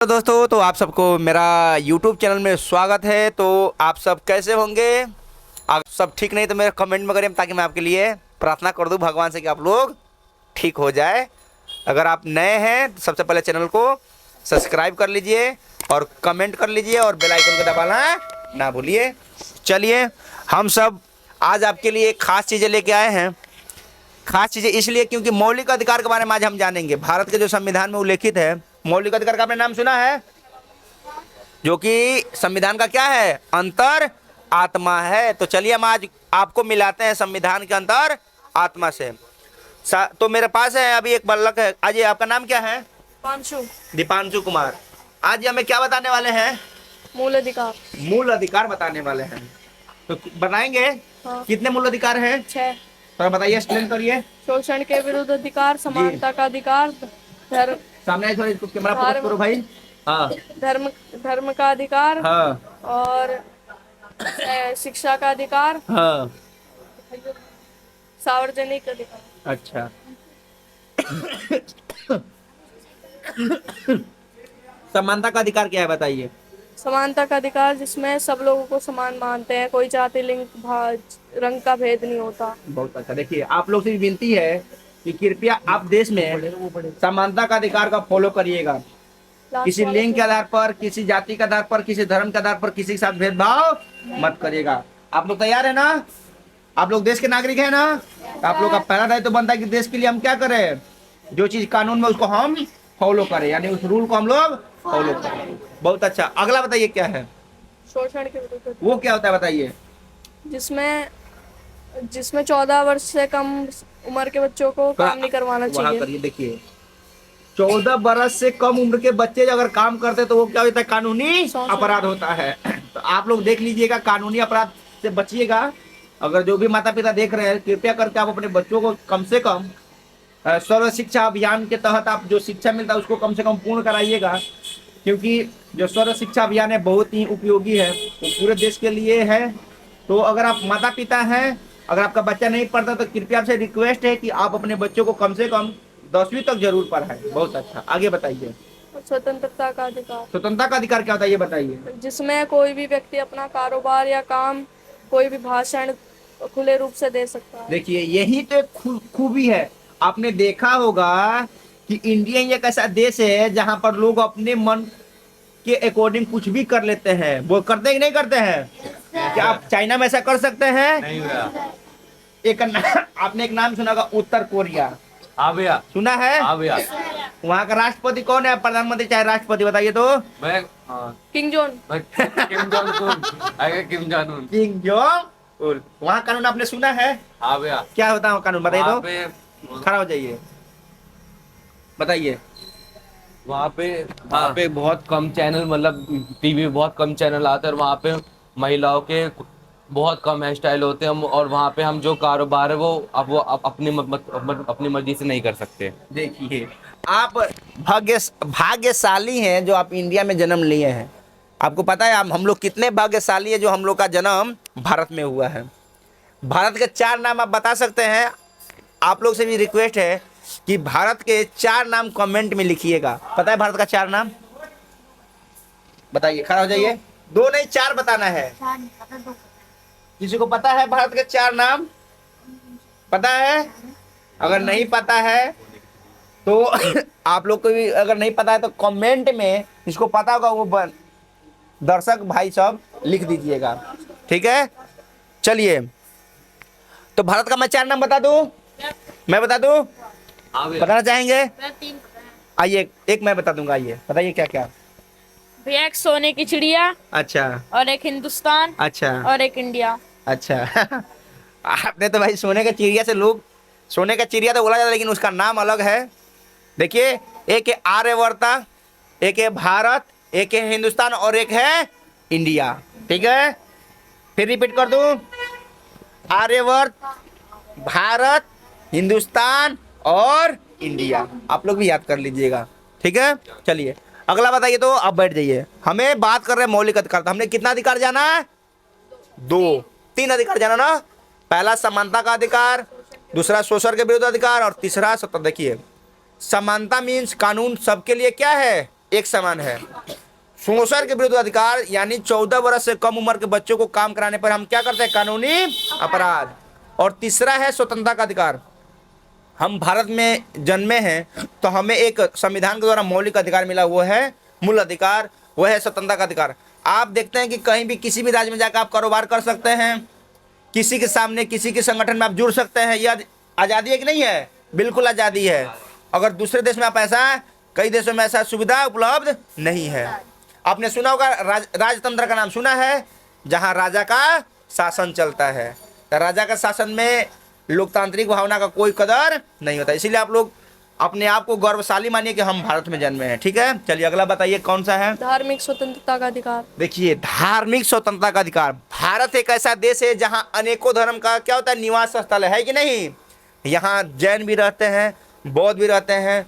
तो दोस्तों, तो आप सबको मेरा YouTube चैनल में स्वागत है। तो आप सब कैसे होंगे? आप सब ठीक नहीं तो मेरे कमेंट में करें, ताकि मैं आपके लिए प्रार्थना कर दूं भगवान से कि आप लोग ठीक हो जाए। अगर आप नए हैं तो सबसे पहले चैनल को सब्सक्राइब कर लीजिए और कमेंट कर लीजिए और बेल आइकन को दबाना ना भूलिए। चलिए, हम सब आज आपके लिए खास चीज़ें लेके आए हैं। खास चीज़ें इसलिए क्योंकि मौलिक अधिकार के बारे में आज हम जानेंगे। भारत के जो संविधान में उल्लेखित है, मौलिक अधिकार का आपने नाम सुना है, जो कि संविधान का क्या है? अंतर आत्मा है। तो चलिए हम आज आपको मिलाते हैं संविधान के अंतर आत्मा से। तो मेरे पास है अभी एक बालक है। आज ये आपका नाम क्या है? दीपांशु कुमार। आज ये हमें क्या बताने वाले हैं? मूल अधिकार। मूल अधिकार बताने वाले हैं। तो बताएंगे हाँ। कितने मूल अधिकार हैं? 6। तो बताइए, एक्सप्लेन करिए। शोषण के विरुद्ध अधिकार, समानता का अधिकार, धर्म सामने थोड़ी कैमरा फोकस करो भाई। हाँ धर्म का अधिकार, हाँ और शिक्षा का अधिकार, हाँ। सार्वजनिक अधिकार। अच्छा। समानता का अधिकार क्या है बताइए? समानता का अधिकार जिसमें सब लोगों को समान मानते हैं, कोई जाति लिंग रंग का भेद नहीं होता। बहुत अच्छा। देखिए, आप लोग से भी विनती है कि कृपया आप देश में समानता का अधिकार का फॉलो करिएगा। किसी लिंग के आधार पर, किसी जाति के आधार पर, किसी धर्म के आधार पर किसी के साथ भेदभाव मत करिएगा। आप लोग तैयार है ना? आप लोग देश के नागरिक है ना? आप लोग का पहला दायित्व तो बनता है कि देश के लिए हम क्या करें, जो चीज कानून में उसको हम फॉलो करें, यानी उस रूल को हम लोग फॉलो करें। बहुत अच्छा। अगला बताइए क्या है? शोषण के विरुद्ध। वो क्या होता है बताइए? जिसमें 14 वर्ष से कम उम्र के बच्चों को काम नहीं करवाना चाहिए। देखिए, 14 बरस से कम उम्र के बच्चे अगर काम करते तो वो क्या होता है? कानूनी अपराध होता है। तो आप लोग देख लीजिएगा, कानूनी अपराध से बचिएगा। अगर जो भी माता पिता देख रहे हैं, कृपया करके आप अपने बच्चों को कम से कम सर्व शिक्षा अभियान के तहत आप जो शिक्षा मिलता है उसको कम से कम पूर्ण कराइएगा। क्योंकि जो सर्व शिक्षा अभियान है बहुत ही उपयोगी है, वो पूरे देश के लिए है। तो अगर आप माता पिता हैं, अगर आपका बच्चा नहीं पढ़ता तो कृपया आपसे रिक्वेस्ट है कि आप अपने बच्चों को कम से कम 10वीं तक जरूर पढ़ाएं। बहुत अच्छा। आगे बताइए। स्वतंत्रता का अधिकार। स्वतंत्रता का अधिकार क्या होता है ये बताइए? जिसमें कोई भी व्यक्ति अपना कारोबार या काम, कोई भी भाषण खुले रूप से दे सकता है। देखिए, यही तो एक खूबी है। आपने देखा होगा कि इंडिया एक ऐसा देश है जहां पर लोग अपने मन के अकॉर्डिंग कुछ भी कर लेते हैं। वो करते हैं कि नहीं करते हैं? क्या आप चाइना में ऐसा कर सकते हैं? नहीं। आपने एक नाम सुना होगा, उत्तर कोरिया। हाँ भैया। सुना है? हाँ भैया। वहाँ का राष्ट्रपति कौन है? प्रधानमंत्री चाहे राष्ट्रपति, बताइए तो। मैं king John. Kim Jong Un. Kim Jong Un. King Jong Un. वहाँ कानून आपने सुना है? हाँ भैया। क्या होता है कानून बताइए तो? वहाँ खड़ा हो जाइए, बताइए। वहाँ पे बहुत कम चैनल, मतलब टीवी में बहुत कम चैनल आते हैं और वहाँ पे महिलाओं के बहुत कम हेयर स्टाइल होते हैं। और वहाँ पे हम जो कारोबार है वो अपनी मर्जी से नहीं कर सकते। देखिए, आप भाग्यशाली हैं जो आप इंडिया में जन्म लिए हैं। आपको पता है हम लोग कितने भाग्यशाली है जो हम लोग का जन्म भारत में हुआ है। भारत के 4 नाम आप बता सकते हैं? आप लोग से भी रिक्वेस्ट है कि भारत के 4 नाम कमेंट में लिखिएगा। पता है भारत का 4 नाम? बताइए, खड़ा हो जाइए। 2 नहीं, 4 बताना है। किसी को पता है भारत के 4 नाम? पता है? अगर नहीं पता है तो आप लोग को भी अगर नहीं पता है तो कमेंट में जिसको पता होगा वो दर्शक भाई सब लिख दीजिएगा, ठीक है? चलिए, तो भारत का मैं 4 नाम बता दूं? मैं बता दूं? बताना चाहेंगे? आइए, एक मैं बता दूंगा। आइए बताइए क्या क्या? भैया, एक सोने की चिड़िया। अच्छा। और एक हिंदुस्तान। अच्छा। और एक इंडिया। अच्छा। आपने तो भाई सोने का चिड़िया से लोग, सोने का चिड़िया तो बोला जाता है लेकिन उसका नाम अलग है। देखिए, एक है आर्यवर्ता, एक है भारत, एक है हिंदुस्तान और एक है इंडिया, ठीक है? फिर रिपीट कर दूं, आर्यवर्त, भारत, हिंदुस्तान और इंडिया। आप लोग भी याद कर लीजिएगा, ठीक है? चलिए अगला बताइए। तो अब बैठ जाइए। हमें बात कर रहे हैं मौलिक अधिकार। हमने कितना अधिकार जाना है? 3 अधिकार जाना ना। पहला समानता का अधिकार, दूसरा शोषण के विरुद्ध अधिकार और तीसरा स्वतंत्रता। देखिए, समानता मीन्स कानून सबके लिए क्या है? एक समान है। शोषण के विरुद्ध अधिकार यानी 14 वर्ष से कम उम्र के बच्चों को काम कराने पर हम क्या करते हैं, कानूनी अपराध। और तीसरा है स्वतंत्रता का अधिकार। हम भारत में जन्मे हैं तो हमें एक संविधान के द्वारा मौलिक अधिकार मिला, वो है मूल अधिकार, वो है स्वतंत्रता का अधिकार। आप देखते हैं कि कहीं भी किसी भी राज्य में जाकर आप कारोबार कर सकते हैं, किसी के सामने किसी के संगठन में आप जुड़ सकते हैं। यह आज़ादी है कि नहीं है? बिल्कुल आज़ादी है। अगर दूसरे देश में आप ऐसा, कई देशों में ऐसा सुविधा उपलब्ध नहीं है। आपने सुना होगा राजतंत्र का नाम सुना है, जहां राजा का शासन चलता है। तो राजा का शासन में लोकतांत्रिक भावना का कोई कदर नहीं होता। इसीलिए आप लोग अपने आप को गौरवशाली मानिए कि हम भारत में जन्मे हैं। ठीक है, चलिए अगला बताइए कौन सा है। धार्मिक स्वतंत्रता का अधिकार। देखिए, धार्मिक स्वतंत्रता का अधिकार। भारत एक ऐसा देश है जहां अनेकों धर्म का क्या होता है, निवास स्थल है कि नहीं। यहाँ जैन भी रहते हैं, बौद्ध भी रहते हैं,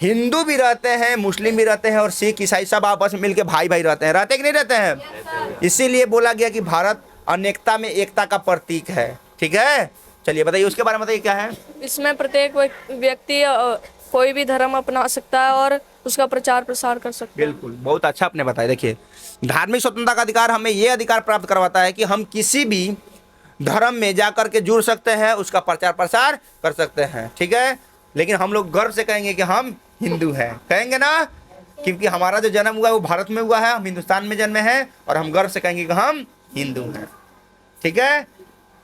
हिंदू भी रहते हैं, मुस्लिम भी रहते हैं और सिख ईसाई सब आपस में मिलकर भाई भाई रहते हैं। रहते कि नहीं रहते हैं? इसीलिए बोला गया कि भारत अनेकता में एकता का प्रतीक है। ठीक है, चलिए बताइए उसके बारे में बताइए क्या है। इसमें प्रत्येक व्यक्ति कोई भी धर्म अपना सकता है और उसका प्रचार प्रसार कर सकता है। बिल्कुल, बहुत अच्छा आपने बताया। देखिए, धार्मिक स्वतंत्रता का अधिकार हमें ये अधिकार प्राप्त करवाता है कि हम किसी भी धर्म में जाकर के जुड़ सकते हैं, उसका प्रचार प्रसार कर सकते हैं। ठीक है, लेकिन हम लोग गर्व से कहेंगे कि हम हिंदू हैं, कहेंगे ना, क्योंकि हमारा जो जन्म हुआ है वो भारत में हुआ है, हम हिंदुस्तान में जन्मे हैं और हम गर्व से कहेंगे कि हम हिंदू हैं। ठीक है,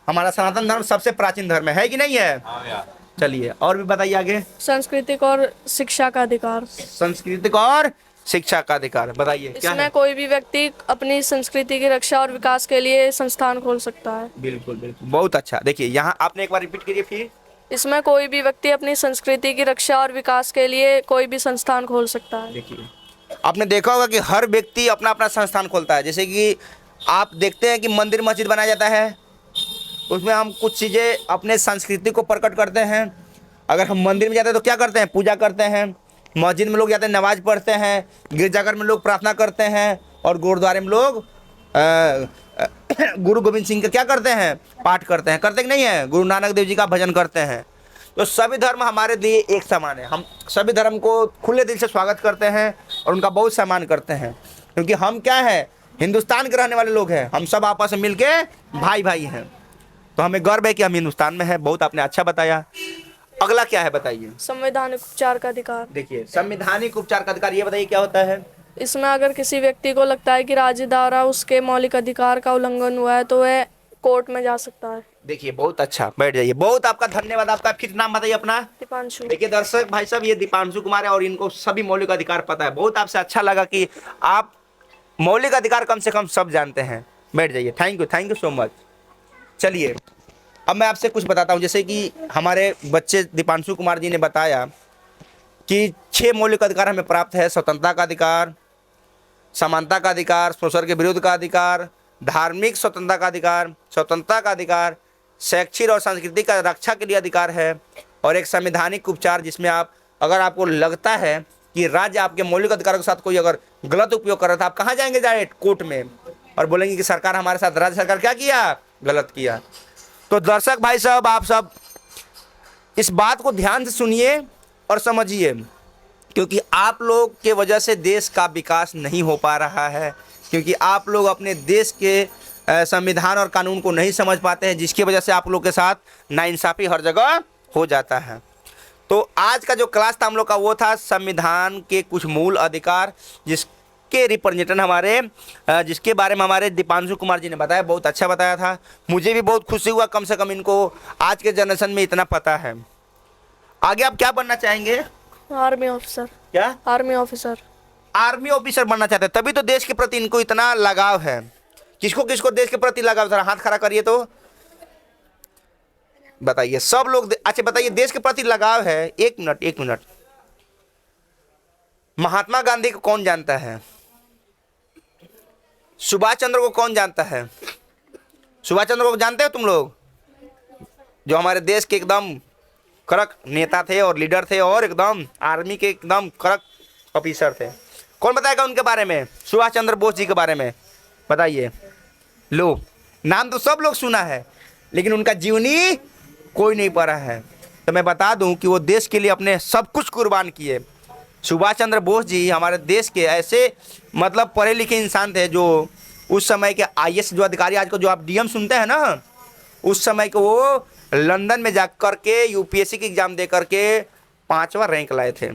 हमारा सनातन धर्म सबसे प्राचीन धर्म है कि नहीं है? चलिए और भी बताइए आगे। सांस्कृतिक और शिक्षा का अधिकार। सांस्कृतिक और शिक्षा का अधिकार बताइए क्या इसमें है। कोई भी व्यक्ति अपनी संस्कृति की रक्षा और विकास के लिए संस्थान खोल सकता है। बिल्कुल बिल्कुल, बहुत अच्छा। देखिए यहाँ आपने एक बार रिपीट कीजिए फिर। इसमें कोई भी व्यक्ति अपनी संस्कृति की रक्षा और विकास के लिए कोई भी संस्थान खोल सकता है। देखिए, आपने देखा होगा कि हर व्यक्ति अपना अपना संस्थान खोलता है। जैसे कि आप देखते हैं कि मंदिर मस्जिद बनाया जाता है, उसमें हम कुछ चीज़ें अपने संस्कृति को प्रकट करते हैं। अगर हम मंदिर में जाते हैं तो क्या करते हैं, पूजा करते हैं। मस्जिद में लोग जाते हैं, नमाज पढ़ते हैं। गिरजाघर में लोग प्रार्थना करते हैं और गुरुद्वारे में लोग गुरु गोविंद सिंह का क्या करते हैं, पाठ करते हैं। करते कि नहीं है? गुरु नानक देव जी का भजन करते हैं। तो सभी धर्म हमारे लिए एक समान है। हम सभी धर्म को खुले दिल से स्वागत करते हैं और उनका बहुत सम्मान करते हैं, क्योंकि हम क्या है, हिंदुस्तान के रहने वाले लोग हैं। हम सब आपस में मिल के भाई भाई हैं, तो हमें गर्व है कि हम हिंदुस्तान में हैं। बहुत आपने अच्छा बताया। अगला क्या है बताइए। संवैधानिक उपचार का अधिकार। देखिए, संवैधानिक उपचार का अधिकार, ये बताइए क्या होता है। इसमें अगर किसी व्यक्ति को लगता है कि राज्य द्वारा उसके मौलिक अधिकार का उल्लंघन हुआ है तो वह कोर्ट में जा सकता है। देखिए, बहुत अच्छा, बैठ जाइए। बहुत आपका धन्यवाद। आपका फिर नाम बताइए अपना। दीपांशु। देखिए दर्शक भाई साहब, ये दीपांशु कुमार है और इनको सभी मौलिक अधिकार पता है। बहुत आपसे अच्छा लगा कि आप मौलिक अधिकार कम से कम सब जानते हैं। बैठ जाइए। Thank you so much. चलिए अब मैं आपसे कुछ बताता हूँ। जैसे कि हमारे बच्चे दीपांशु कुमार जी ने बताया कि 6 मौलिक अधिकार हमें प्राप्त है। स्वतंत्रता का अधिकार, समानता का अधिकार, शोषण के विरुद्ध का अधिकार, धार्मिक स्वतंत्रता का अधिकार, स्वतंत्रता का अधिकार, शैक्षिक और सांस्कृतिक का रक्षा के लिए अधिकार है, और एक संवैधानिक उपचार, जिसमें आप, अगर आपको लगता है कि राज्य आपके मौलिक अधिकारों के साथ कोई अगर गलत उपयोग कर रहा था, आप कहाँ जाएंगे? डायरेक्ट कोर्ट में, और बोलेंगे कि सरकार हमारे साथ, राज्य सरकार क्या किया, गलत किया। तो दर्शक भाई साहब, आप सब इस बात को ध्यान से सुनिए और समझिए, क्योंकि आप लोग के वजह से देश का विकास नहीं हो पा रहा है, क्योंकि आप लोग अपने देश के संविधान और कानून को नहीं समझ पाते हैं, जिसकी वजह से आप लोग के साथ नाइंसाफ़ी हर जगह हो जाता है। तो आज का जो क्लास था हम लोग का, वो था संविधान के कुछ मूल अधिकार, जिसके रिप्रेजेंटेंट हमारे जिसके बारे में हमारे दीपांशु कुमार जी ने बताया। बहुत अच्छा बताया था। मुझे भी बहुत खुशी हुआ, कम से कम इनको आज के जनरेशन में इतना पता है। आगे आप क्या बनना चाहेंगे? Army officer. क्या? Army officer. आर्मी ऑफिसर बनना चाहते हैं, तभी तो देश के प्रति इनको इतना लगाव है। किसको किसको देश के प्रति लगाव? जरा हाथ खड़ा करिए तो बताइए। सब लोग अच्छा बताइए, देश के प्रति लगाव है। एक मिनट। महात्मा गांधी को कौन जानता है? सुभाष चंद्र को कौन जानता है? सुभाष चंद्र को जानते हो तुम लोग? जो हमारे देश के एकदम कड़क नेता थे और लीडर थे, और एकदम आर्मी के एकदम कड़क ऑफिसर थे। कौन बताएगा उनके बारे में? सुभाष चंद्र बोस जी के बारे में बताइए। लो, नाम तो सब लोग सुना है, लेकिन उनका जीवनी कोई नहीं पढ़ा है। तो मैं बता दूं कि वो देश के लिए अपने सब कुछ कुर्बान किए। सुभाष चंद्र बोस जी हमारे देश के ऐसे मतलब पढ़े लिखे इंसान थे जो उस समय के आईएएस जो अधिकारी, आज को जो आप डीएम सुनते हैं ना, उस समय के वो लंदन में जा कर के यूपीएससी की एग्ज़ाम दे करके 5वां रैंक लाए थे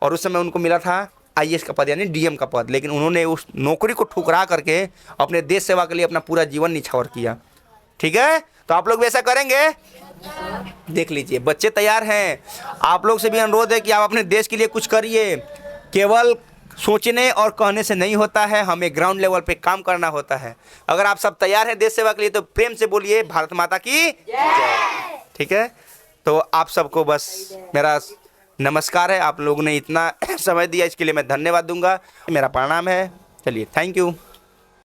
और उस समय उनको मिला था आईएएस का पद यानी डीएम का पद, लेकिन उन्होंने उस नौकरी को ठुकरा करके अपने देश सेवा के लिए अपना पूरा जीवन निछावर किया। ठीक है, तो आप लोग भी ऐसा करेंगे? देख लीजिए बच्चे तैयार हैं, आप लोग से भी अनुरोध है कि आप अपने देश के लिए कुछ करिए। केवल सोचने और कहने से नहीं होता है, हमें ग्राउंड लेवल पे काम करना होता है। अगर आप सब तैयार हैं देश सेवा के लिए तो प्रेम से बोलिए भारत माता की जय। ठीक है, तो आप सबको बस मेरा नमस्कार है। आप लोगों ने इतना समय दिया इसके लिए मैं धन्यवाद दूंगा। मेरा प्रणाम है। चलिए, थैंक यू।